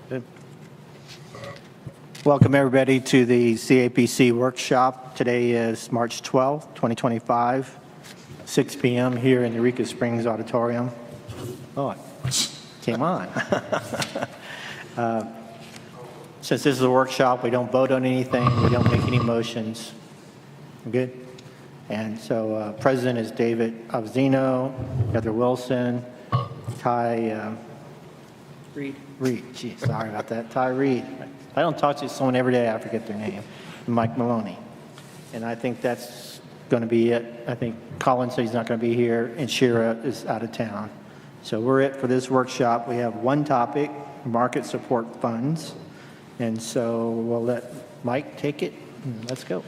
Good. Welcome everybody to the CAPC workshop. Today is March 12th, 2025, 6 p.m. here in Eureka Springs Auditorium. Oh, came on. Since this is a workshop, we don't vote on anything. We don't make any motions. Good? And so President is David Avzino, Heather Wilson, Ty Reed. Gee, sorry about that. Ty Reed. I don't talk to someone every day, I forget their name. Mike Maloney. And I think that's going to be it. I think Colin said he's not going to be here, and Shira is out of town. So we're it for this workshop. We have one topic, market support funds. And so we'll let Mike take it. Let's go.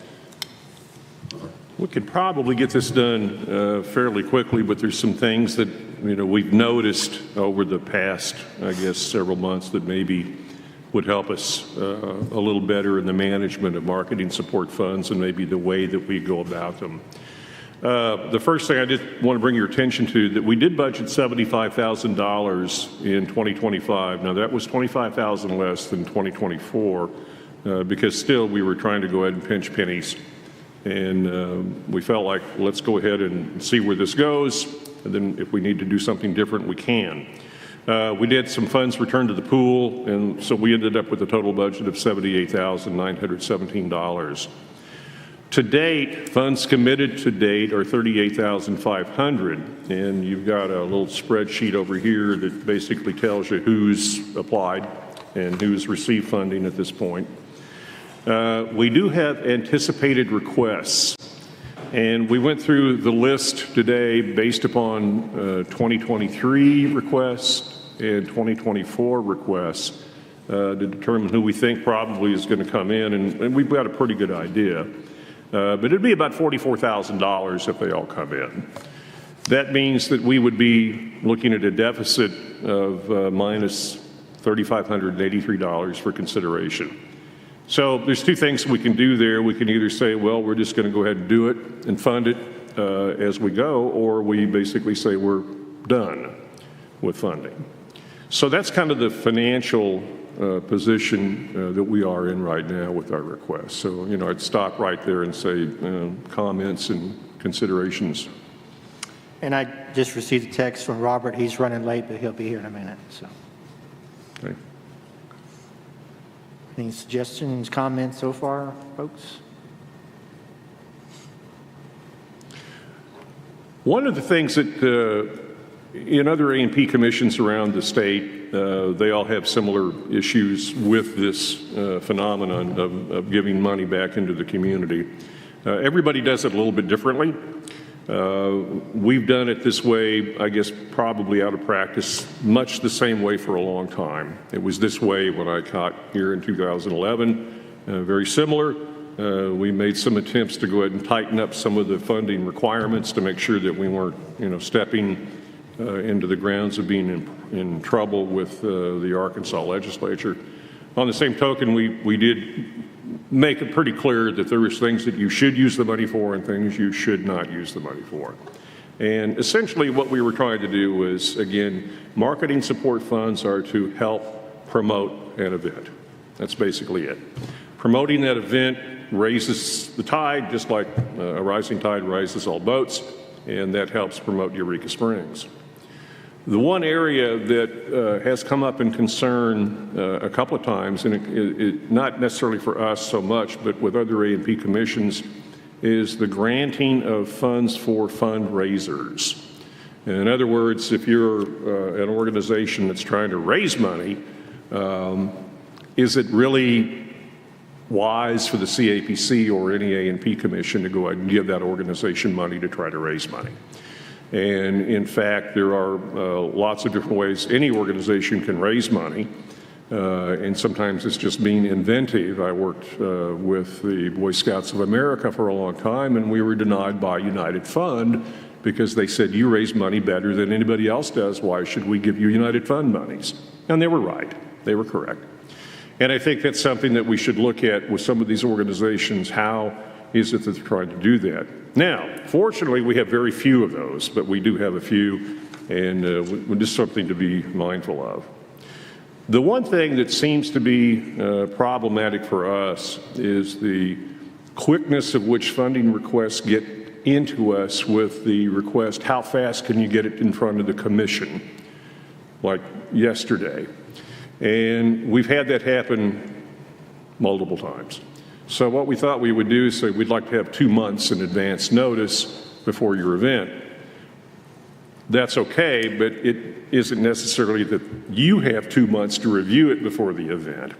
We could probably get this done fairly quickly, but there's some things that we've noticed over the past, I guess, several months that maybe would help us a little better in the management of marketing support funds and maybe the way that we go about them. The first thing I just want to bring your attention to, that we did budget $75,000 in 2025. Now that was $25,000 less than 2024 because still we were trying to go ahead and pinch pennies. And we felt like, let's go ahead and see where this goes. And then if we need to do something different, we can. We did some funds returned to the pool, and so we ended up with a total budget of $78,917. To date, funds committed to date are $38,500, and you've got a little spreadsheet over here that basically tells you who's applied and who's received funding at this point. We do have anticipated requests, and we went through the list today based upon 2023 requests and 2024 requests to determine who we think probably is going to come in, and we've got a pretty good idea. But it'd be about $44,000 if they all come in. That means that we would be looking at a deficit of minus $3,583 for consideration. So there's two things we can do there. We can either say, well, we're just going to go ahead and do it and fund it as we go, or we basically say we're done with funding. So that's kind of the financial position that we are in right now with our request. So, I'd stop right there and say comments and considerations. And I just received a text from Robert. He's running late, but he'll be here in a minute. So. Okay. Any suggestions, comments so far, folks? One of the things that in other A&P commissions around the state, they all have similar issues with this phenomenon of giving money back into the community. Everybody does it a little bit differently. We've done it this way, I guess, probably out of practice, much the same way for a long time. It was this way when I got here in 2011, very similar. We made some attempts to go ahead and tighten up some of the funding requirements to make sure that we weren't, stepping into the grounds of being in trouble with the Arkansas legislature. On the same token, we did make it pretty clear that there was things that you should use the money for and things you should not use the money for. And essentially what we were trying to do was, again, marketing support funds are to help promote an event. That's basically it. Promoting that event raises the tide, just like a rising tide raises all boats, and that helps promote Eureka Springs. The one area that has come up in concern a couple of times, and it not necessarily for us so much, but with other A&P commissions, is the granting of funds for fundraisers. In other words, if you're an organization that's trying to raise money, is it really wise for the CAPC or any A&P commission to go ahead and give that organization money to try to raise money? And in fact, there are lots of different ways any organization can raise money, and sometimes it's just being inventive. I worked with the Boy Scouts of America for a long time, and we were denied by United Fund because they said, you raise money better than anybody else does. Why should we give you United Fund monies? And they were right. They were correct. And I think that's something that we should look at with some of these organizations. How is it that they're trying to do that? Now, fortunately, we have very few of those, but we do have a few, and just something to be mindful of. The one thing that seems to be problematic for us is the quickness of which funding requests get into us with the request, how fast can you get it in front of the commission, like yesterday. And we've had that happen multiple times. So what we thought we would do is say we'd like to have 2 months in advance notice before your event. That's okay, but it isn't necessarily that you have 2 months to review it before the event.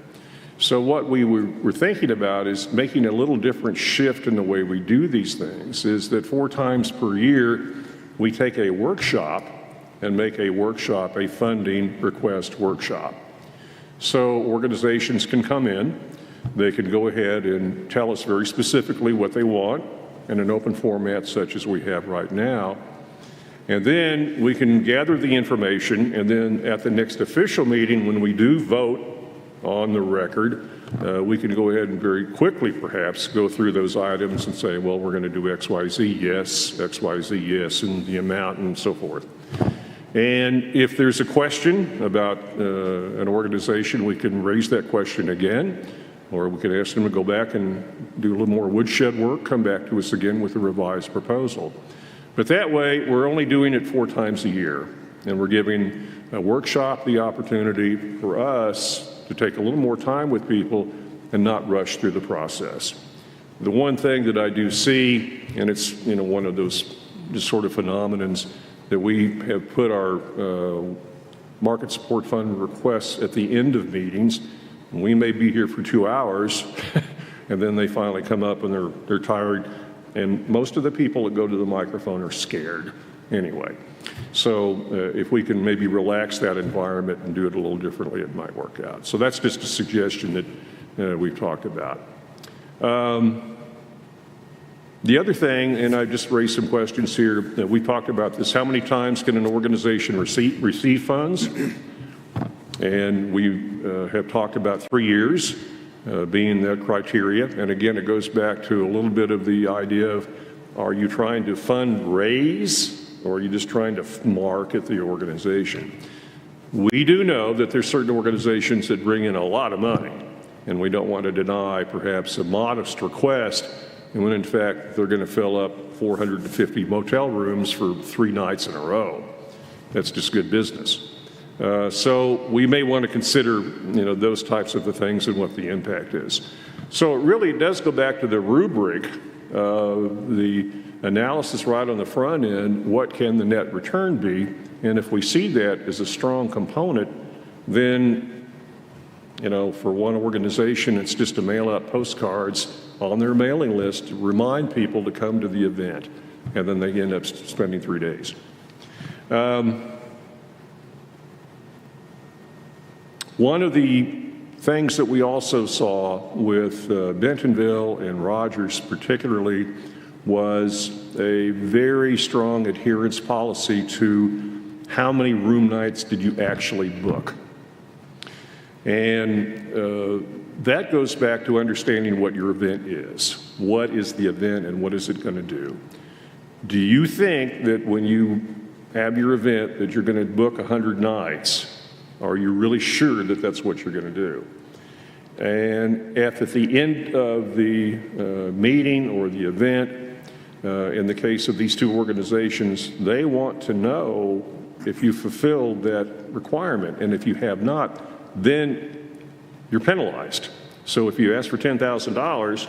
So what we were thinking about is making a little different shift in the way we do these things, is that 4 times per year, we take a workshop and make a workshop a funding request workshop. So organizations can come in, they can go ahead and tell us very specifically what they want in an open format such as we have right now. And then we can gather the information, and then at the next official meeting, when we do vote on the record, we can go ahead and very quickly perhaps go through those items and say, well, we're going to do XYZ, yes, XYZ, yes, and the amount and so forth. And if there's a question about an organization, we can raise that question again, or we can ask them to go back and do a little more woodshed work, come back to us again with a revised proposal. But that way, we're only doing it 4 times a year, and we're giving a workshop the opportunity for us to take a little more time with people and not rush through the process. The one thing that I do see, and it's one of those just sort of phenomenons, that we have put our market support fund requests at the end of meetings, and we may be here for 2 hours, and then they finally come up and they're tired, and most of the people that go to the microphone are scared anyway. So if we can maybe relax that environment and do it a little differently, it might work out. So that's just a suggestion that we've talked about. The other thing, and I just raised some questions here, that we talked about this, how many times can an organization receive funds? And we have talked about 3 years being the criteria. And again, it goes back to a little bit of the idea of, are you trying to fundraise, or are you just trying to market the organization? We do know that there's certain organizations that bring in a lot of money, and we don't want to deny perhaps a modest request, and when in fact they're going to fill up 450 motel rooms for 3 nights in a row. That's just good business. So we may want to consider, those types of the things and what the impact is. So it really does go back to the rubric, the analysis right on the front end, what can the net return be? And if we see that as a strong component, then, for one organization, it's just to mail out postcards on their mailing list to remind people to come to the event, and then they end up spending 3 days. One of the things that we also saw with Bentonville and Rogers particularly was a very strong adherence policy to how many room nights did you actually book. And that goes back to understanding what your event is. What is the event and what is it going to do? Do you think that when you have your event that you're going to book 100 nights? Are you really sure that that's what you're going to do? And if at the end of the meeting or the event, in the case of these 2 organizations, they want to know if you fulfilled that requirement. And if you have not, then you're penalized. So if you ask for $10,000,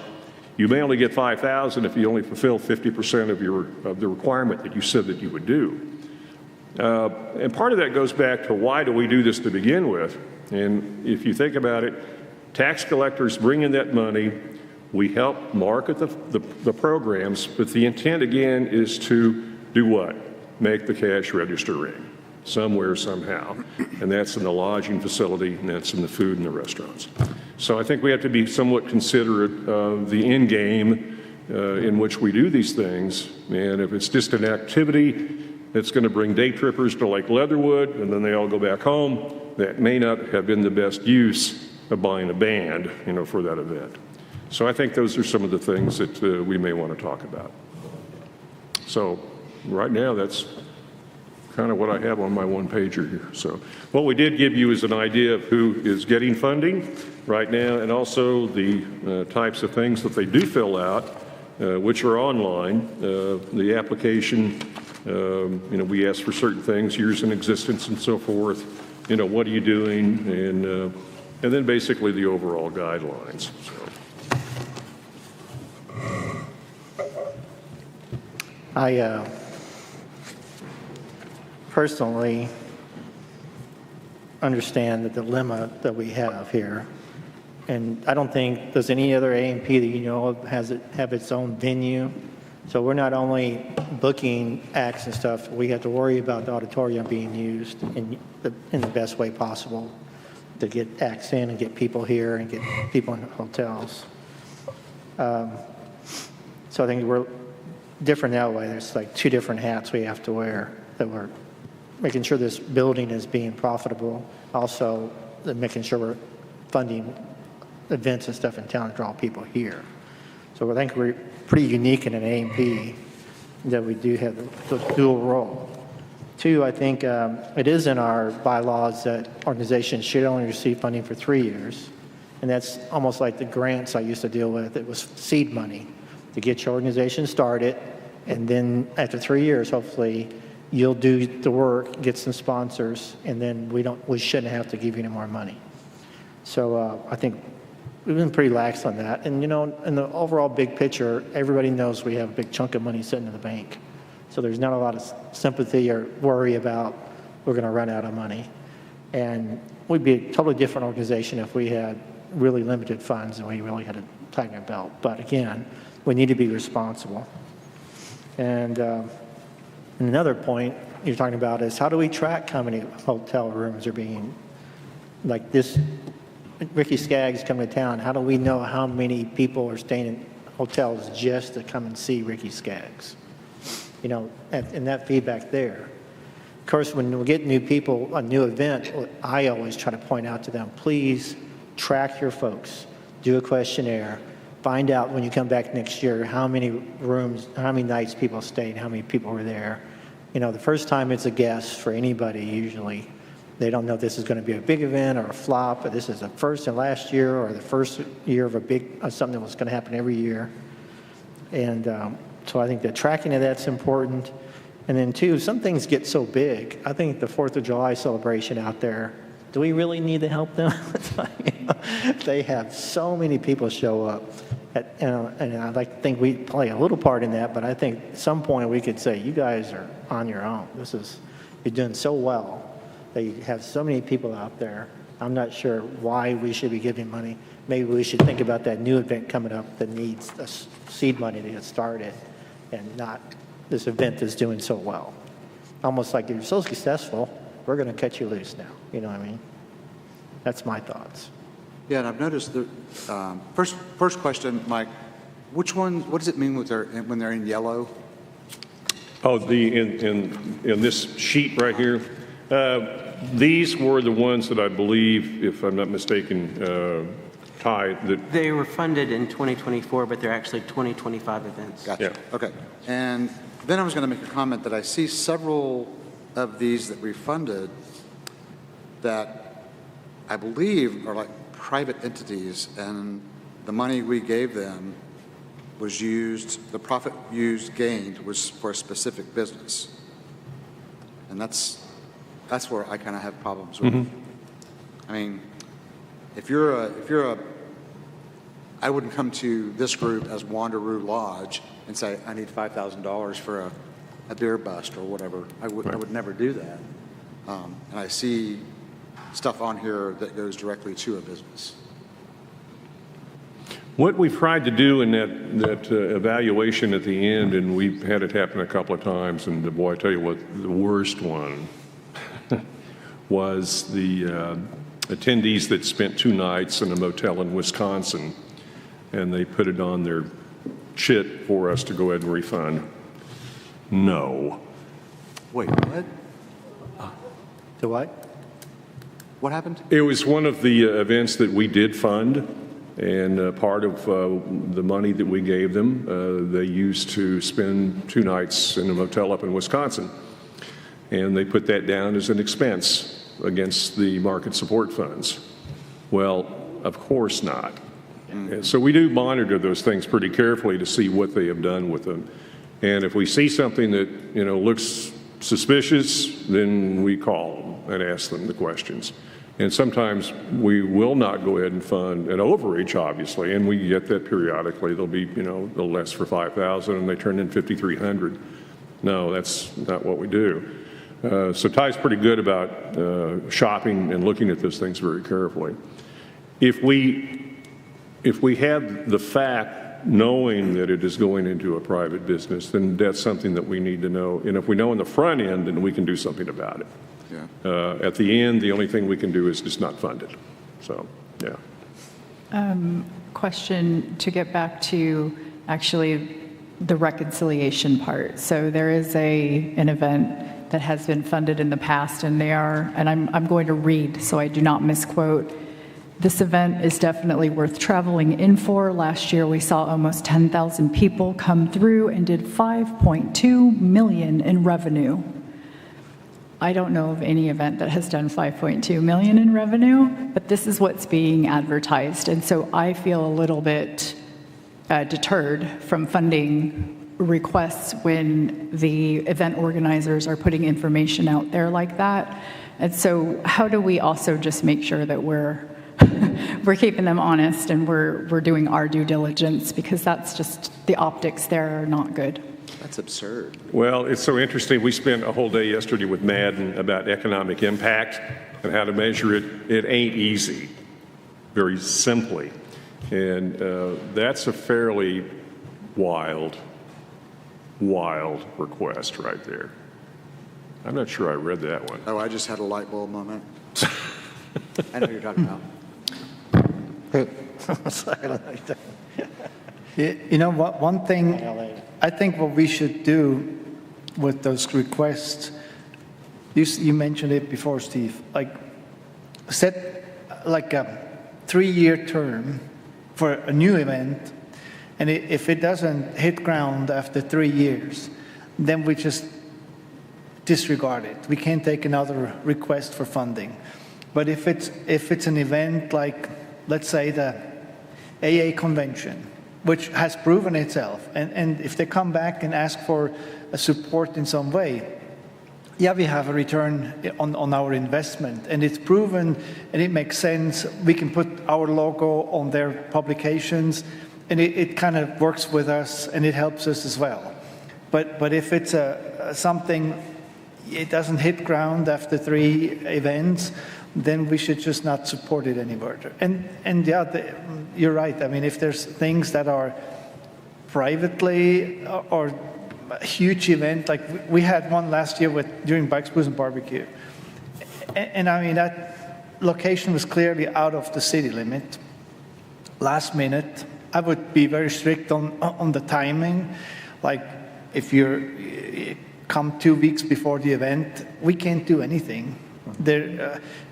you may only get $5,000 if you only fulfill 50% of the requirement that you said that you would do. And part of that goes back to why do we do this to begin with? And if you think about it, tax collectors bring in that money, we help market the programs, but the intent again is to do what? Make the cash register ring somewhere, somehow. And that's in the lodging facility, and that's in the food and the restaurants. So I think we have to be somewhat considerate of the end game in which we do these things. And if it's just an activity that's going to bring day trippers to Lake Leatherwood, and then they all go back home, that may not have been the best use of buying a band, for that event. So I think those are some of the things that we may want to talk about. So right now, that's kind of what I have on my one-pager here. So what we did give you is an idea of who is getting funding right now, and also the types of things that they do fill out, which are online. The application, we ask for certain things, years in existence and so forth. What are you doing? And then basically the overall guidelines. So. I personally understand the dilemma that we have here. And I don't think there's any other A&P that you know of have its own venue. So we're not only booking acts and stuff, we have to worry about the auditorium being used in the best way possible to get acts in and get people here and get people in hotels. So I think we're different that way. There's like two different hats we have to wear, that we're making sure this building is being profitable, also making sure we're funding events and stuff in town to draw people here. So I think we're pretty unique in an A&P that we do have the dual role. Two, I think it is in our bylaws that organizations should only receive funding for 3 years. And that's almost like the grants I used to deal with. It was seed money to get your organization started. And then after 3 years, hopefully, you'll do the work, get some sponsors, and then we shouldn't have to give you any more money. So I think we've been pretty lax on that. And, in the overall big picture, everybody knows we have a big chunk of money sitting in the bank. So there's not a lot of sympathy or worry about we're going to run out of money. And we'd be a totally different organization if we had really limited funds and we really had to tighten our belt. But again, we need to be responsible. And another point you're talking about is how do we track how many hotel rooms are being, like this, Ricky Skaggs coming to town, how do we know how many people are staying in hotels just to come and see Ricky Skaggs? And that feedback there. Of course, when we get new people, a new event, I always try to point out to them, please track your folks, do a questionnaire, find out when you come back next year how many rooms, how many nights people stayed, how many people were there. The first time it's a guess for anybody usually. They don't know if this is going to be a big event or a flop, but this is the first and last year or the first year of something that was going to happen every year. And so I think the tracking of that's important. And then two, some things get so big. I think the 4th of July celebration out there, do we really need to help them? They have so many people show up. And I'd like to think we play a little part in that, but I think at some point we could say, you guys are on your own. You're doing so well that you have so many people out there. I'm not sure why we should be giving money. Maybe we should think about that new event coming up that needs the seed money to get started and not this event that's doing so well. Almost like you're so successful, we're going to cut you loose now. You know what I mean? That's my thoughts. Yeah, and I've noticed the first question, Mike. What does it mean when they're in yellow? Oh, in this sheet right here. These were the ones that I believe, if I'm not mistaken, Ty, that they were funded in 2024, but they're actually 2025 events. Gotcha. Yeah. Okay. And then I was going to make a comment that I see several of these that we funded that I believe are like private entities, and the money we gave them was used, the profit gained was for a specific business. And that's where I kind of have problems with. I mean, if you're a, I wouldn't come to this group as Wanderoo Lodge and say, I need $5,000 for a beer bust or whatever. I would never do that. And I see stuff on here that goes directly to a business. what we've tried to do in that evaluation at the end, and we've had it happen a couple of times, and boy, I tell you what, the worst one was the attendees that spent 2 nights in a motel in Wisconsin, and they put it on their chit for us to go ahead and refund. No. Wait, what? To what? What happened? It was one of the events that we did fund, and part of the money that we gave them, they used to spend 2 nights in a motel up in Wisconsin. and they put that down as an expense against the market support funds. Well, of course not. And so we do monitor those things pretty carefully to see what they have done with them. And if we see something that, looks suspicious, then we call them and ask them the questions. And sometimes we will not go ahead and fund an overreach, obviously, and we get that periodically. They'll be, they'll less for 5,000 and they turn in 5,300. No, that's not what we do. So Ty's pretty good about shopping and looking at those things very carefully. If we have the fact, knowing that it is going into a private business, then that's something that we need to know. And if we know on the front end, then we can do something about it. Yeah. At the end, the only thing we can do is just not fund it. So, yeah. Question to get back to actually the reconciliation part. So there is an event that has been funded in the past, and I'm going to read so I do not misquote. This event is definitely worth traveling in for. Last year, we saw almost 10,000 people come through and did $5.2 million in revenue. I don't know of any event that has done $5.2 million in revenue, but this is what's being advertised. And so I feel a little bit deterred from funding requests when the event organizers are putting information out there like that. And so how do we also just make sure that we're keeping them honest and we're doing our due diligence, because that's just, the optics there are not good. That's absurd. Well, it's so interesting. We spent a whole day yesterday with Madden about economic impact and how to measure it. It ain't easy, very simply. And that's a fairly wild request right there. I'm not sure I read that one. Oh, I just had a light bulb moment. I know what you're talking about. You know what? One thing, I think what we should do with those requests, you mentioned it before, Steve, like set like a 3-year term for a new event, and if it doesn't hit ground after 3 years, then we just disregard it. We can't take another request for funding. But if it's an event like, let's say, the AA convention, which has proven itself, and if they come back and ask for a support in some way, yeah, we have a return on our investment, and it's proven and it makes sense. We can put our logo on their publications, and it kind of works with us and it helps us as well. But if it's something, it doesn't hit ground after 3 events, then we should just not support it any further. And yeah, you're right. I mean, if there's things that are privately or a huge event, like we had one last year during Bikes, Booze, and Barbecue. And I mean, that location was clearly out of the city limit. Last minute, I would be very strict on the timing. Like, if you come 2 weeks before the event, we can't do anything.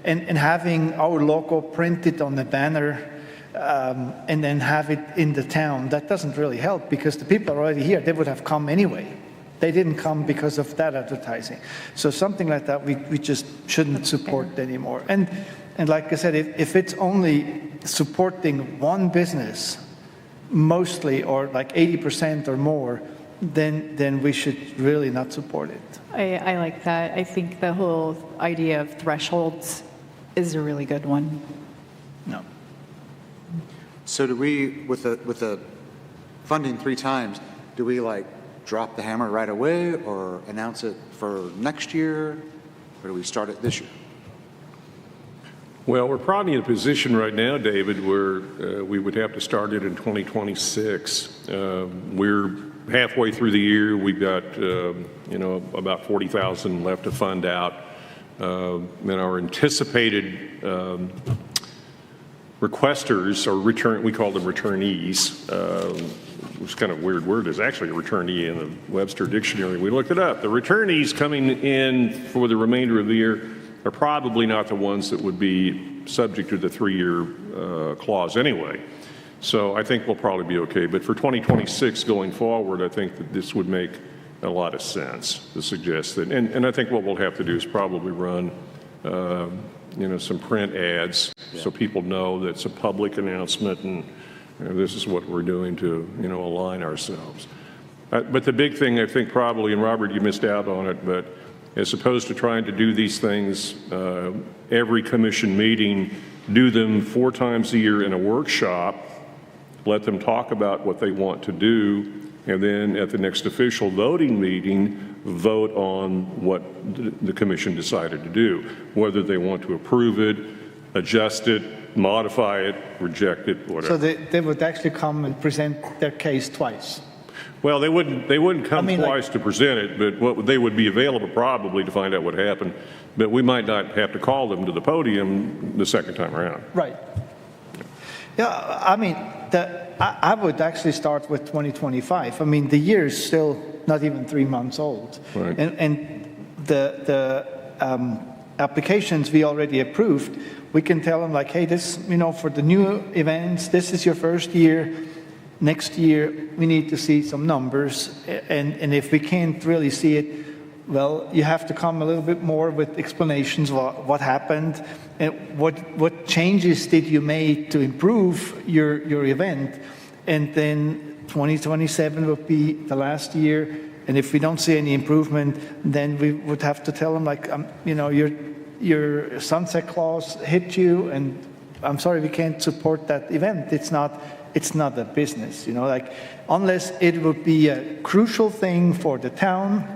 And having our logo printed on the banner and then have it in the town, that doesn't really help, because the people are already here. They would have come anyway. They didn't come because of that advertising. So something like that we just shouldn't support anymore. And like I said, if it's only supporting one business mostly, or like 80% or more, then we should really not support it. I like that. I think the whole idea of thresholds is a really good one. No. So do we, with the funding 3 times, do we like drop the hammer right away or announce it for next year, or do we start it this year? Well, we're probably in a position right now, David, where we would have to start it in 2026. We're halfway through the year. We've got, about 40,000 left to fund out. And our anticipated requesters, or we call them returnees, which is kind of a weird word. There's actually a returnee in the Webster Dictionary. We looked it up. The returnees coming in for the remainder of the year are probably not the ones that would be subject to the 3-year clause anyway. So I think we'll probably be okay. But for 2026 going forward, I think that this would make a lot of sense to suggest that. And I think what we'll have to do is probably run, some print ads so people know that it's a public announcement and this is what we're doing to, align ourselves. But the big thing, I think probably, and Robert, you missed out on it, but as opposed to trying to do these things every commission meeting, do them 4 times a year in a workshop, let them talk about what they want to do, and then at the next official voting meeting, vote on what the commission decided to do, whether they want to approve it, adjust it, modify it, reject it, whatever. So they would actually come and present their case twice. Well, they wouldn't come I mean, twice to present it, but they would be available probably to find out what happened. But we might not have to call them to the podium the second time around. Right. Yeah, I mean, I would actually start with 2025. I mean, the year is still not even 3 months old. Right. And the applications we already approved, we can tell them like, hey, this, for the new events, this is your first year. Next year, we need to see some numbers. And if we can't really see it, well, you have to come a little bit more with explanations what happened and what changes did you make to improve your event. And then 2027 will be the last year. And if we don't see any improvement, then we would have to tell them like, your sunset clause hit you, and I'm sorry, we can't support that event. It's not a business, unless it would be a crucial thing for the town,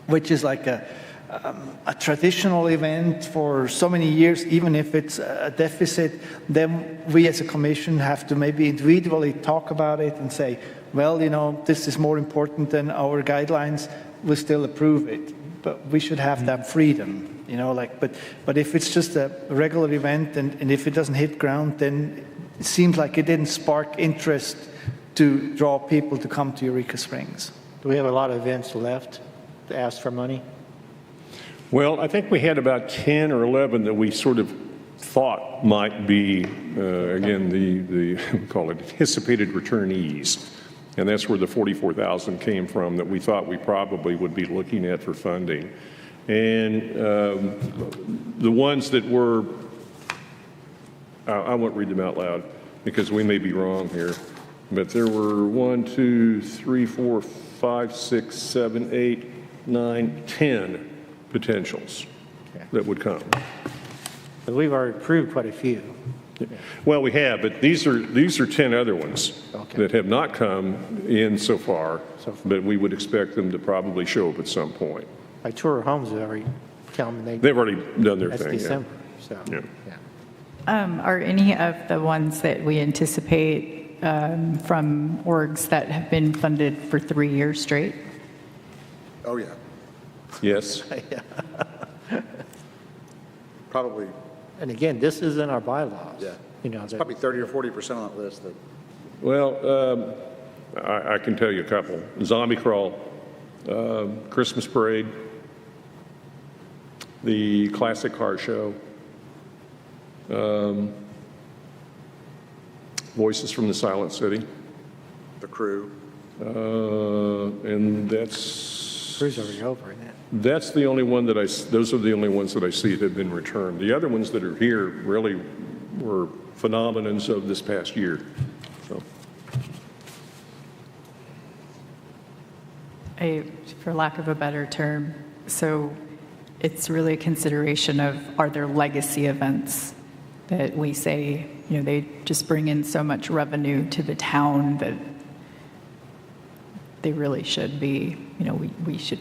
which is like a traditional event for so many years, even if it's a deficit, then we as a commission have to maybe individually talk about it and say, well, this is more important than our guidelines, we'll still approve it. But we should have that freedom, but if it's just a regular event and if it doesn't hit ground, then it seems like it didn't spark interest to draw people to come to Eureka Springs. Do we have a lot of events left to ask for money? Well, I think we had about 10 or 11 that we sort of thought might be, again, the we call it anticipated returnees. And that's where the $44,000 came from that we thought we probably would be looking at for funding. And the ones that were, I won't read them out loud because we may be wrong here, but there were 1, 2, 3, 4, 5, 6, 7, 8, 9, 10 potentials that would come. But we've already approved quite a few. Well, we have, but these are 10 other ones Okay. that have not come in so far, but we would expect them to probably show up at some point. Like Tour Homes has already come, and They've already done their that's thing. December. So, Yeah. Are any of the ones that we anticipate from orgs that have been funded for 3 years straight? Oh, yeah, Yes. probably, And again, this is in our bylaws. yeah. It's that- probably 30 or 40% on that list that, Well, I can tell you a couple. Zombie Crawl, Christmas Parade, the Classic Car Show, Voices from the Silent City, the crew. and that's Crew's already over in that. That's the only one that those are the only ones that I see that have been returned. The other ones that are here really were phenomenons of this past year. So, For lack of a better term, so it's really a consideration of, are there legacy events that we say, they just bring in so much revenue to the town that they really should be,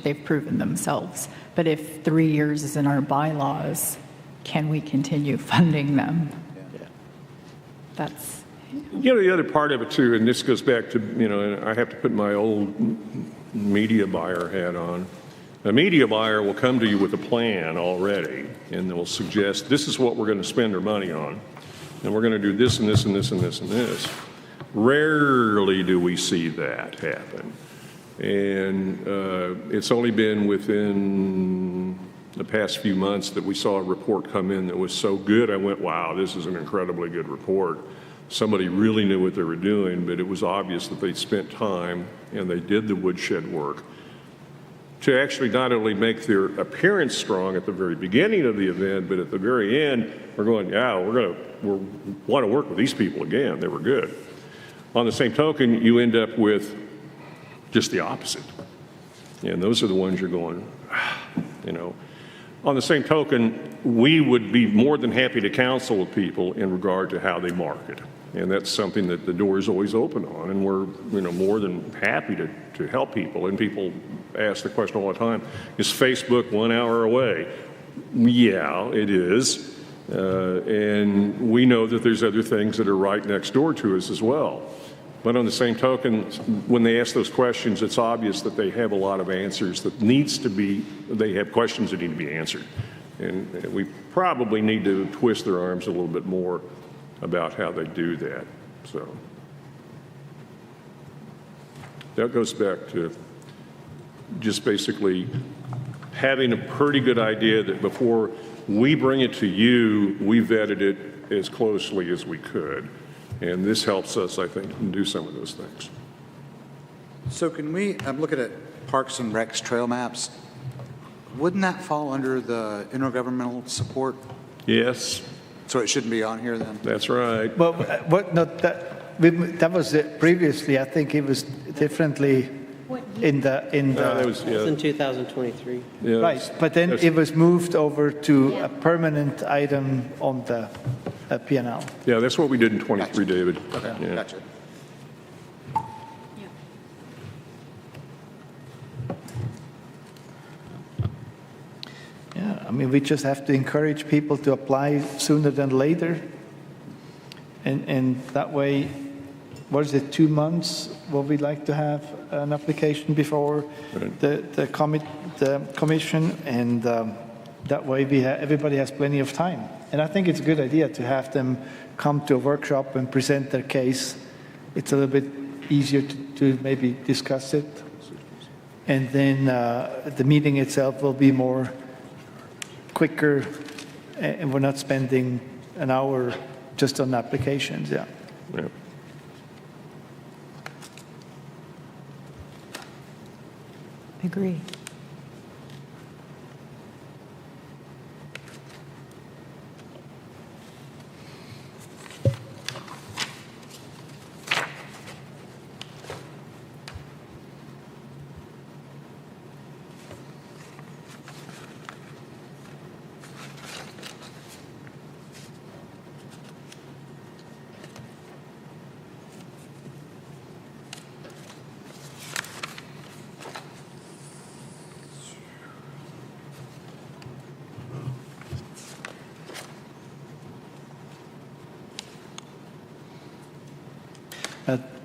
they've proven themselves. But if 3 years is in our bylaws, can we continue funding them? Yeah. That's, the other part of it too, and this goes back to, and I have to put my old media buyer hat on. A media buyer will come to you with a plan already, and they'll suggest, this is what we're going to spend our money on, and we're going to do this and this and this and this and this. Rarely do we see that happen. And it's only been within the past few months that we saw a report come in that was so good, I went, wow, this is an incredibly good report. Somebody really knew what they were doing, but it was obvious that they'd spent time and they did the woodshed work. to actually not only make their appearance strong at the very beginning of the event, but at the very end, we're going, yeah, we want to work with these people again. They were good. On the same token, you end up with just the opposite. And those are the ones you're going, you know. On the same token, we would be more than happy to counsel with people in regard to how they market. And that's something that the door is always open on, and we're, you know, more than happy to help people. And people ask the question all the time, is Facebook 1 hour away? Yeah, it is. And we know that there's other things that are right next door to us as well. But on the same token, when they ask those questions, it's obvious that they have a lot of answers that they have questions that need to be answered. And we probably need to twist their arms a little bit more about how they do that. So that goes back to just basically having a pretty good idea that before we bring it to you, we vetted it as closely as we could. And this helps us, I think, do some of those things. So can we, I'm looking at Parks and Recs trail maps. Wouldn't that fall under the intergovernmental support? Yes, So it shouldn't be on here then? that's right. Well, what, not that was it previously. I think it was differently in the, That was, It's in yeah, 2023. yeah, right. But then that's- it was moved over to a permanent item on the P&L. yeah, that's what we did in 23, David. Okay, Yeah. gotcha. Yeah, I mean, we just have to encourage people to apply sooner than later. And that way, what is it, 2 months? What we'd like to have an application before Right. the commission, and that way everybody has plenty of time. And I think it's a good idea to have them come to a workshop and present their case. It's a little bit easier to maybe discuss it. And then the meeting itself will be more quicker, and we're not spending an hour just on applications, yeah. Yeah. Agree.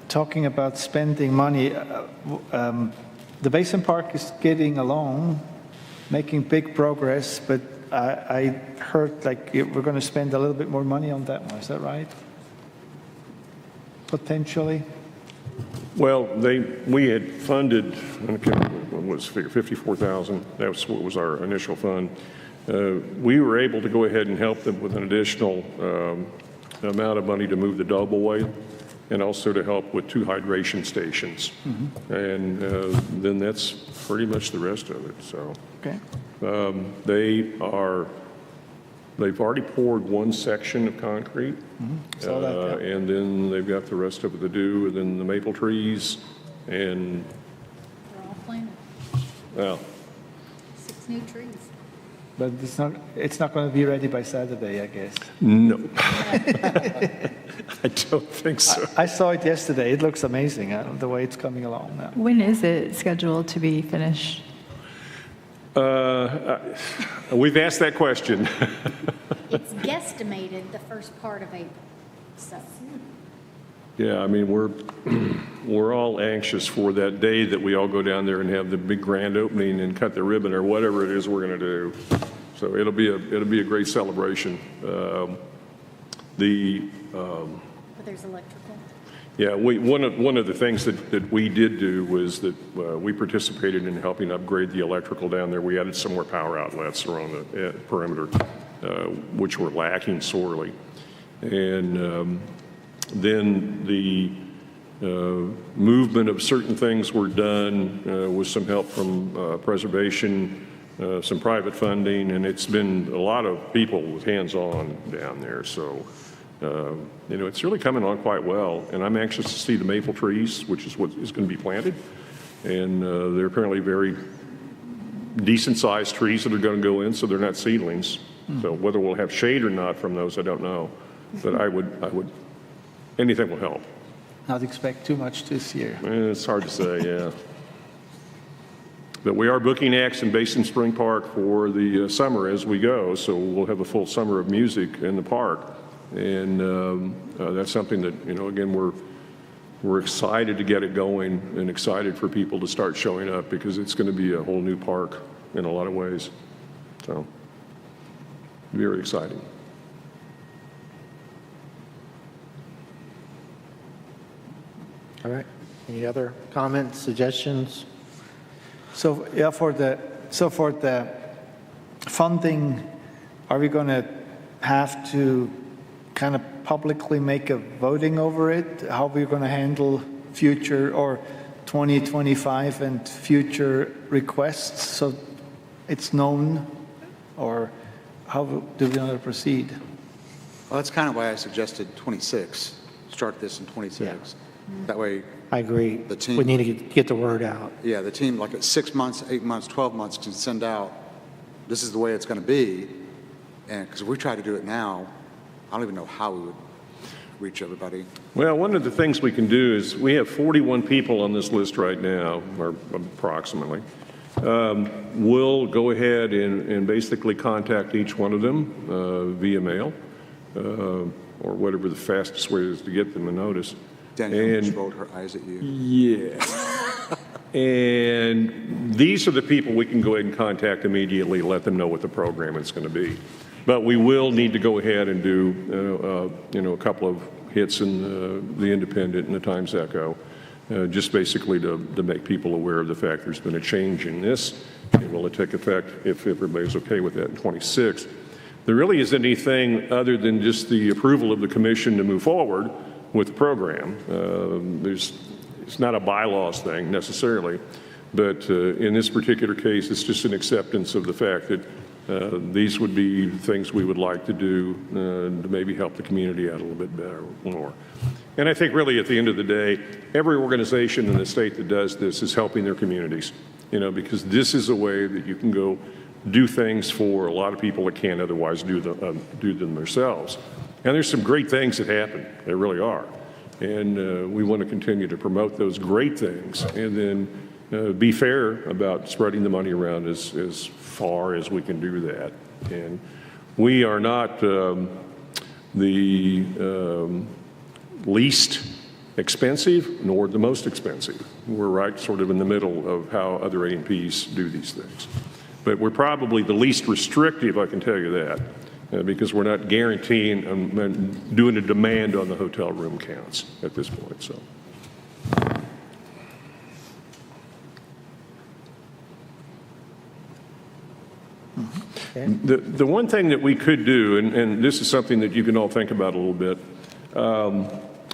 Talking about spending money, the Basin Park is getting along, making big progress, but I heard like we're going to spend a little bit more money on that one. Is that right? Potentially? Well, we had funded, I can't remember what was the figure, 54,000. That was what was our initial fund. We were able to go ahead and help them with an additional amount of money to move the doubleways, and also to help with 2 hydration stations. And then that's pretty much the rest of it, so. Okay. They've already poured 1 section of concrete. Saw that, yeah. And then they've got the rest of it to do, and then the maple trees, and, We're all planted, well, 6 new trees. But it's not going to be ready by Saturday, I guess. no. I don't think so. I saw it yesterday. It looks amazing, the way it's coming along now. When is it scheduled to be finished? We've asked that question. It's guesstimated the first part of April, so. Yeah, I mean, we're all anxious for that day that we all go down there and have the big grand opening and cut the ribbon or whatever it is we're going to do. So it'll be a great celebration. But there's electrical. Yeah, one of the things that we did do was that we participated in helping upgrade the electrical down there. We added some more power outlets around the perimeter, which were lacking sorely. And then movement of certain things were done with some help from preservation, some private funding, and it's been a lot of people with hands-on down there. So, it's really coming on quite well, and I'm anxious to see the maple trees, which is what is going to be planted, and they're apparently very decent-sized trees that are going to go in, so they're not seedlings. So whether we'll have shade or not from those, I don't know, but I would, anything will help. Not expect too much this year. It's hard to say, yeah. But we are booking acts in Basin Spring Park for the summer as we go, so we'll have a full summer of music in the park. And that's something that, again, we're excited to get it going and excited for people to start showing up because it's going to be a whole new park in a lot of ways. So, very exciting. All right. Any other comments, suggestions? So, yeah, for the funding, are we going to have to kind of publicly make a voting over it? How are we going to handle future or 2025 and future requests so it's known? Or how do we want to proceed? Well, that's kind of why I suggested 26, start this in 26. That way, I agree. The team- We need to get the word out. yeah, the team, like at 6 months, 8 months, 12 months, can send out, this is the way it's going to be. And because if we try to do it now, I don't even know how we would reach everybody. Well, one of the things we can do is we have 41 people on this list right now, or approximately. We'll go ahead and basically contact each one of them via mail or whatever the fastest way is to get them a notice. Danielle just rolled her eyes at you. Yeah. And these are the people we can go ahead and contact immediately, let them know what the program is going to be. But we will need to go ahead and do, a couple of hits in the Independent and the Times Echo, just basically to make people aware of the fact there's been a change in this. And will it take effect if everybody's okay with that in 26? There really isn't anything other than just the approval of the commission to move forward with the program. It's not a bylaws thing necessarily, but in this particular case, it's just an acceptance of the fact that these would be things we would like to do to maybe help the community out a little bit better, more. And I think really at the end of the day, every organization in the state that does this is helping their communities, because this is a way that you can go do things for a lot of people that can't otherwise do them themselves. And there's some great things that happen. There really are. And we want to continue to promote those great things and then be fair about spreading the money around as far as we can do that. And we are not the least expensive nor the most expensive. We're right sort of in the middle of how other A&Ps do these things. But we're probably the least restrictive, I can tell you that. Because we're not guaranteeing and doing a demand on the hotel room counts at this point. So, the one thing that we could do, and this is something that you can all think about a little bit,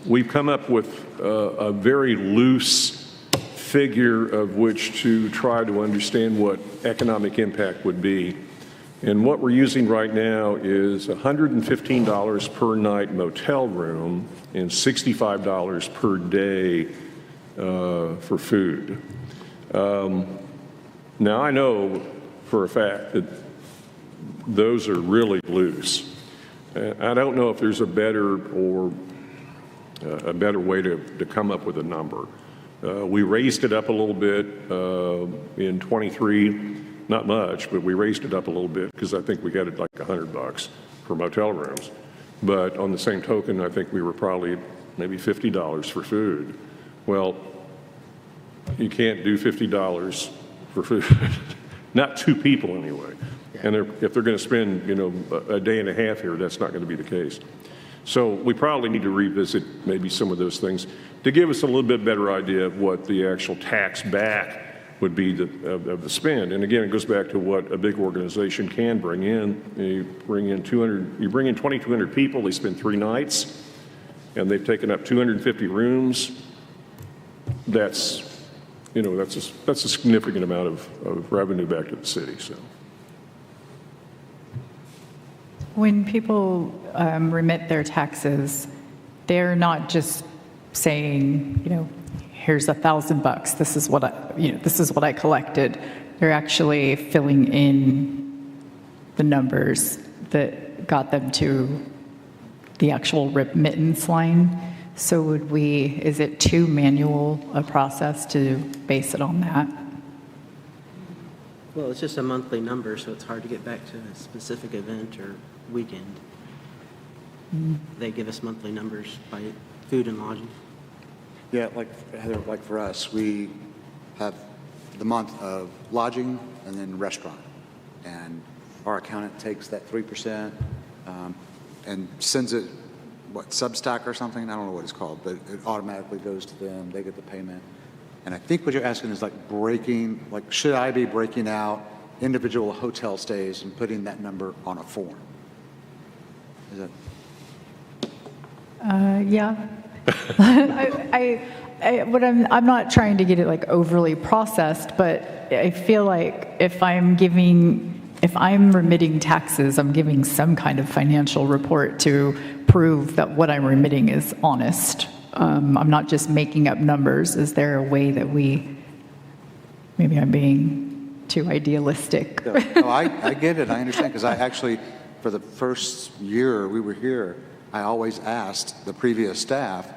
we've come up with a very loose figure of which to try to understand what economic impact would be. And what we're using right now is $115 per night motel room and $65 per day for food. Now, I know for a fact that those are really loose. I don't know if there's a better way to come up with a number. We raised it up a little bit in 23. Not much, but we raised it up a little bit because I think we got it like $100 for motel rooms. But on the same token, I think we were probably maybe $50 for food. Well, you can't do $50 for food, not two people anyway. And if they're going to spend, a day and a half here, that's not going to be the case. So we probably need to revisit maybe some of those things to give us a little bit better idea of what the actual tax back would be of the spend. And again, it goes back to what a big organization can bring in. You bring in 2,200 people, they spend 3 nights, and they've taken up 250 rooms. that's, that's a significant amount of revenue back to the city, so. When people remit their taxes, they're not just saying, here's $1,000. This is what this is what I collected. They're actually filling in the numbers that got them to the actual remittance line. So is it too manual a process to base it on that? Well, it's just a monthly number, so it's hard to get back to a specific event or weekend. They give us monthly numbers by food and lodging. Yeah, like Heather, like for us, we have the month of lodging and then restaurant. And our accountant takes that 3% and sends it, Substack or something? I don't know what it's called, but it automatically goes to them. They get the payment. And I think what you're asking is should I be breaking out individual hotel stays and putting that number on a form? Is that? Yeah. I'm not trying to get it overly processed, but I feel like if I'm remitting taxes, I'm giving some kind of financial report to prove that what I'm remitting is honest. I'm not just making up numbers. Is there a way that maybe I'm being too idealistic? No, I get it. I understand, because I actually, for the first year we were here, I always asked the previous staff,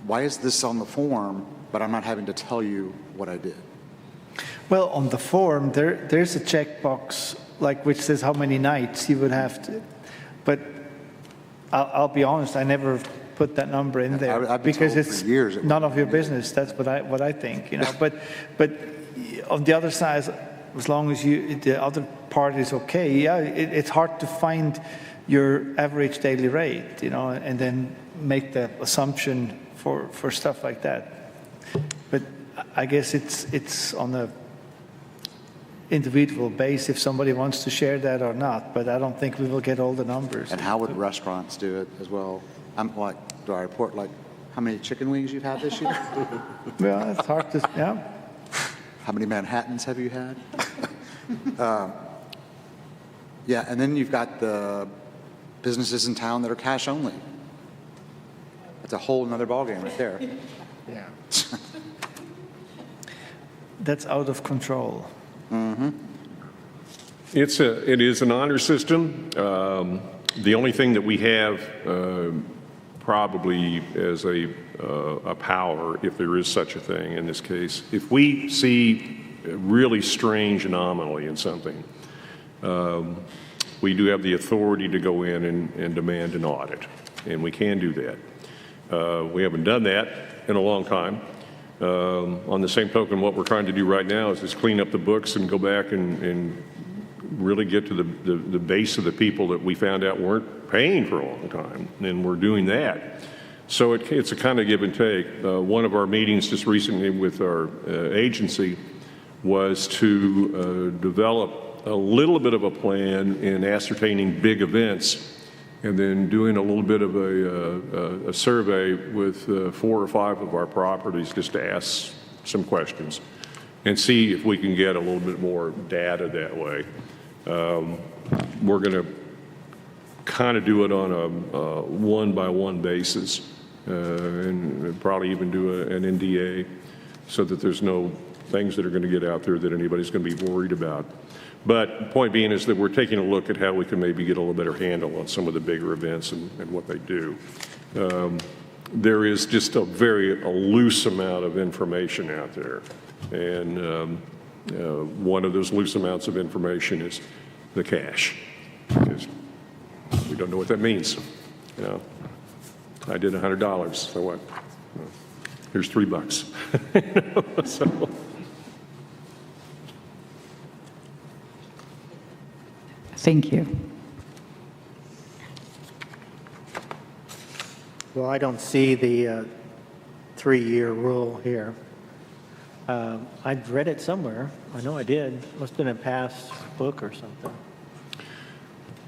why is this on the form, but I'm not having to tell you what I did? Well, on the form, there's a checkbox which says how many nights you would have to, but I'll be honest, I never put that number in there I've been because told it's for years none of your business. That's what I think, But on the other side, as long as the other part is okay, yeah, it's hard to find your average daily rate, and then make the assumption for stuff like that. But I guess it's on a individual base if somebody wants to share that or not, but I don't think we will get all the numbers. And how would restaurants do it as well? Do I report how many chicken wings you've had this year? Well, it's hard to, yeah. How many Manhattans have you had? Yeah, and then you've got the businesses in town that are cash only. That's a whole nother ballgame right there. Yeah. That's out of control. Mm-hmm. It is an honor system. The only thing that we have probably as a power, if there is such a thing in this case, if we see a really strange anomaly in something, we do have the authority to go in and demand an audit, and we can do that. We haven't done that in a long time. On the same token, what we're trying to do right now is just clean up the books and go back and really get to the base of the people that we found out weren't paying for a long time, and we're doing that. So it's a kind of give and take. One of our meetings just recently with our agency was to develop a little bit of a plan in ascertaining big events, and then doing a little bit of a survey with 4 or 5 of our properties just to ask some questions and see if we can get a little bit more data that way. We're going to kind of do it on a one-by-one basis and probably even do an NDA so that there's no things that are going to get out there that anybody's going to be worried about. But the point being is that we're taking a look at how we can maybe get a little better handle on some of the bigger events and what they do. There is just a loose amount of information out there. And one of those loose amounts of information is the cash. Because we don't know what that means. I did $100, so what? Here's $3. So. Thank you. Well, I don't see the 3-year rule here. I've read it somewhere. I know I did. Must have been a past book or something.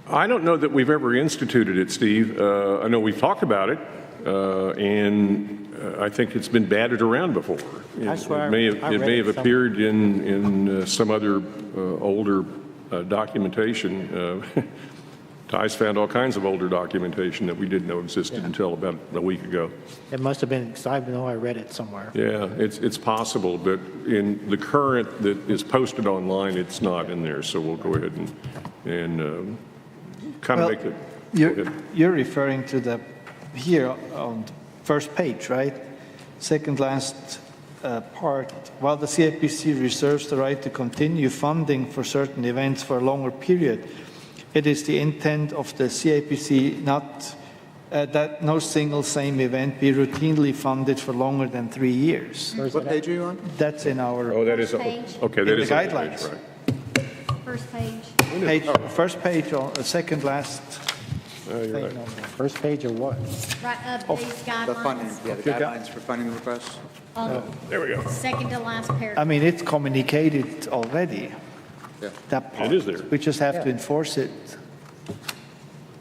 I don't know that we've ever instituted it, Steve. I know we've talked about it. and I think it's been batted around before. I swear, It may I have, read it may it have somewhere. appeared in some other older documentation. Ty's found all kinds of older documentation that we didn't know existed until about a week ago. It must have been, because I know I read it somewhere. Yeah, it's possible, but in the current that is posted online, it's not in there, so we'll go ahead and kind of Well, make it. Go ahead. you're referring to the, here on the first page, right? Second last part. While the CAPC reserves the right to continue funding for certain events for a longer period, it is the intent of the CAPC not that no single same event be routinely funded for longer than 3 years. What page are you on? That's in our Oh, that is, Page. okay, that In is the on the guidelines. page, right. First page. page, first page, or second last. Oh, you're right. First page or what? Right up these The funding, guidelines. yeah, the guidelines for funding the requests. On There we go. the second to last I paragraph. mean, it's communicated already, Yeah. that part. It is there. We just have to Yeah. enforce it.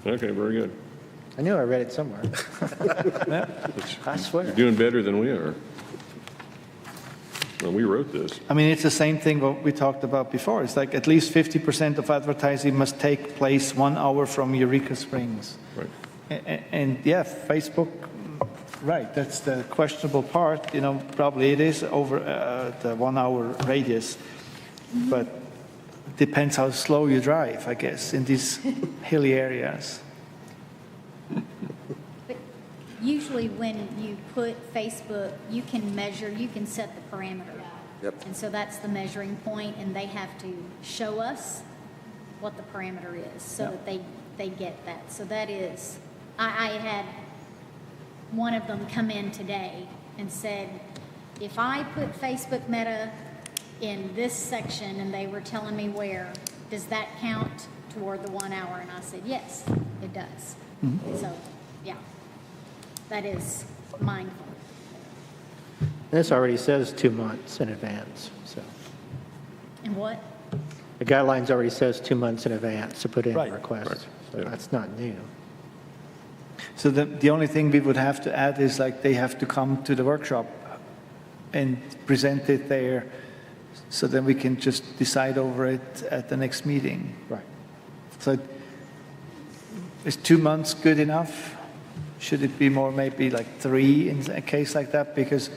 Okay, very good. I knew I read it somewhere. I swear. You're doing better than we are. Well, we wrote this. I mean, it's the same thing what we talked about before. It's like at least 50% of advertising must take place 1 hour from Eureka Springs. Right. And yeah, Facebook, right, that's the questionable part. You know, probably it is over the 1 hour radius, but depends how slow you drive, I guess, in these hilly areas. But usually when you put Facebook, you can measure, you can set the parameter. Yep. And so that's the measuring point, and they have to show us what the parameter is so that they get that. So that is, I had one of them come in today and said, if I put Facebook Meta in this section and they were telling me where, does that count toward the 1 hour? And I said, yes, it does. So, yeah, that is mindful. This already says 2 months in advance, so. And what? The guidelines already says 2 months in advance to put in a Right. request. So Yeah. that's not new. So the only thing we would have to add is like they have to come to the workshop and present it there, so then we can just decide over it at the next meeting. Right. So is 2 months good enough? Should it be more, maybe like 3 in a case like that? Because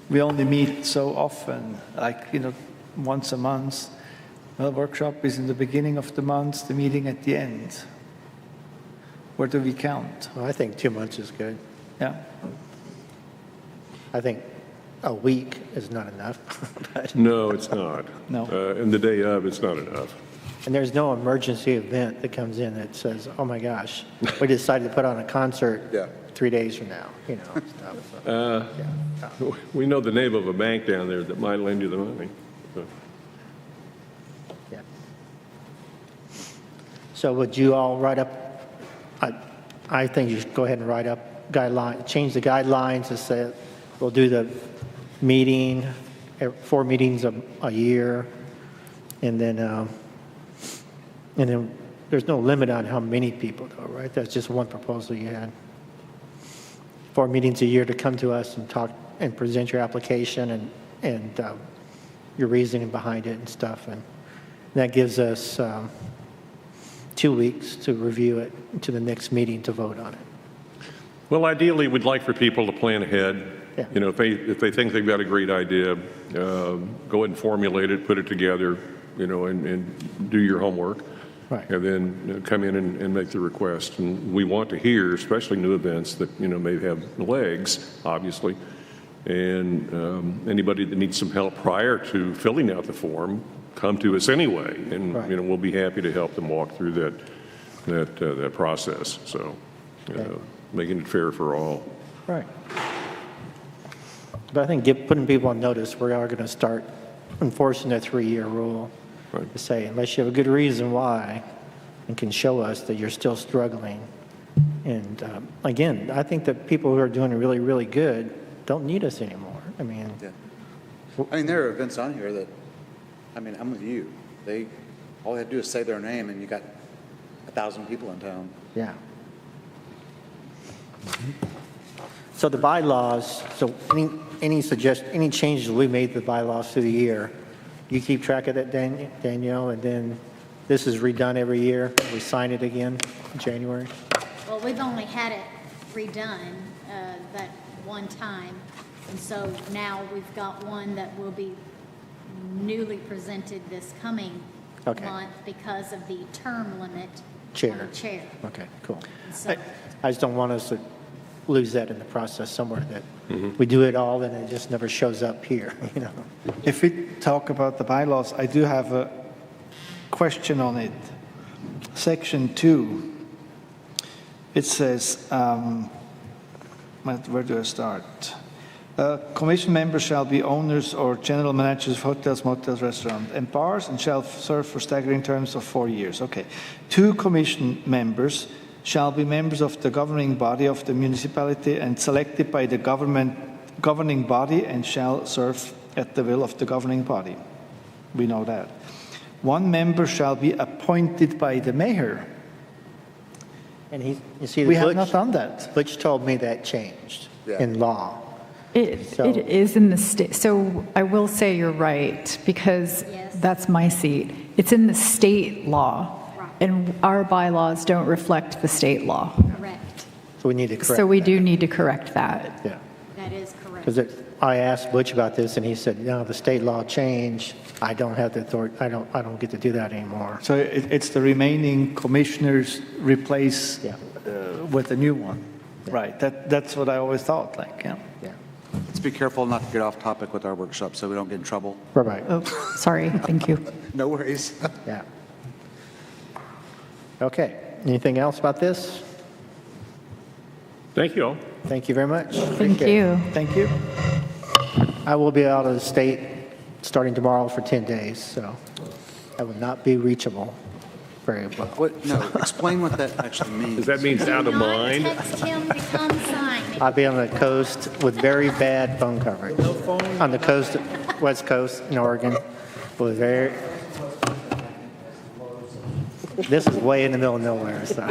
we only meet so often, like, you know, once a month. Well, workshop is in the beginning of the month, the meeting at the end. Where do we count? Well, I think 2 months is good. Yeah. I think a week is not enough. But- No, it's not. No. And the day of, it's not enough. And there's no emergency event that comes in that says, oh my gosh, we decided to put on a concert Yeah. 3 days from now, you know, stuff. So, yeah. We know the name of a bank down there that might lend you the money. So, Yeah. So would you all write up, I think you should go ahead and write up guideline, change the guidelines to say we'll do the meeting, 4 meetings a year, and then there's no limit on how many people though, right? That's just one proposal you had. 4 meetings a year to come to us and talk and present your application and your reasoning behind it and stuff. And that gives us 2 weeks to review it to the next meeting to vote on it. Well, ideally, we'd like for people to plan ahead. Yeah. You know, if they think they've got a great idea, go ahead and formulate it, put it together, you know, and do your homework. Right. And then come in and make the request. And we want to hear, especially new events that, you know, may have legs, obviously. And anybody that needs some help prior to filling out the form, come to us anyway. And, Right. you know, we'll be happy to help them walk through that process. So, Okay. making it fair for all. Right. But I think putting people on notice, we are going to start enforcing the 3-year rule. Right. To say, unless you have a good reason why and can show us that you're still struggling. And again, I think that people who are doing really, really good don't need us anymore. I mean, Yeah. I mean, there are events on here that, I mean, I'm with you. All they have to do is say their name and you got 1,000 people in town. yeah. So the bylaws, so any changes we made to the bylaws through the year, you keep track of that, Danielle, and then this is redone every year? We sign it again in January? Well, we've only had it redone that one time, and so now we've got one that will be newly presented this coming Okay. month because of the term limit on Chair. the chair. Okay, cool. And so, I just don't want us to lose that in the process somewhere, that we do it all and it just never shows up here, you know? If we talk about the bylaws, I do have a question on it. Section 2, it says, where do I start? Commission members shall be owners or general managers of hotels, motels, restaurants, and bars, and shall serve for staggering terms of 4 years. Okay. 2 commission members shall be members of the governing body of the municipality and selected by the governing body and shall serve at the will of the governing body. We know that. 1 member shall be appointed by the mayor. And you see, We have not done that. Butch told me that changed in law. It So- is in the state, so I will say you're right, because Yes. that's my seat. It's in the state law, Right. and our bylaws don't reflect the state law. correct, So we need to correct So we that. do need to correct that. Yeah. that is correct. Because I asked Butch about this and he said, no, the state law changed. I don't have the authority, I don't get to do that anymore. So it's the remaining commissioners replace Yeah. with a new one. Right. That's what I always thought, like, yeah. Yeah. Let's be careful not to get off topic with our workshop so we don't get in trouble. Right. Oh, sorry, thank you. No worries. Yeah. Okay. Anything else about this? Thank you all. Thank you very much. Thank Appreciate it. you. Thank you. I will be out of the state starting tomorrow for 10 days, so I will not be reachable very well. What, no, explain what that actually means. Does that mean out of mind? Do not text him to come sign it. I'll be on the coast with very bad phone coverage. No phone? On the coast, west coast in Oregon, with very, this is way in the middle of nowhere, so.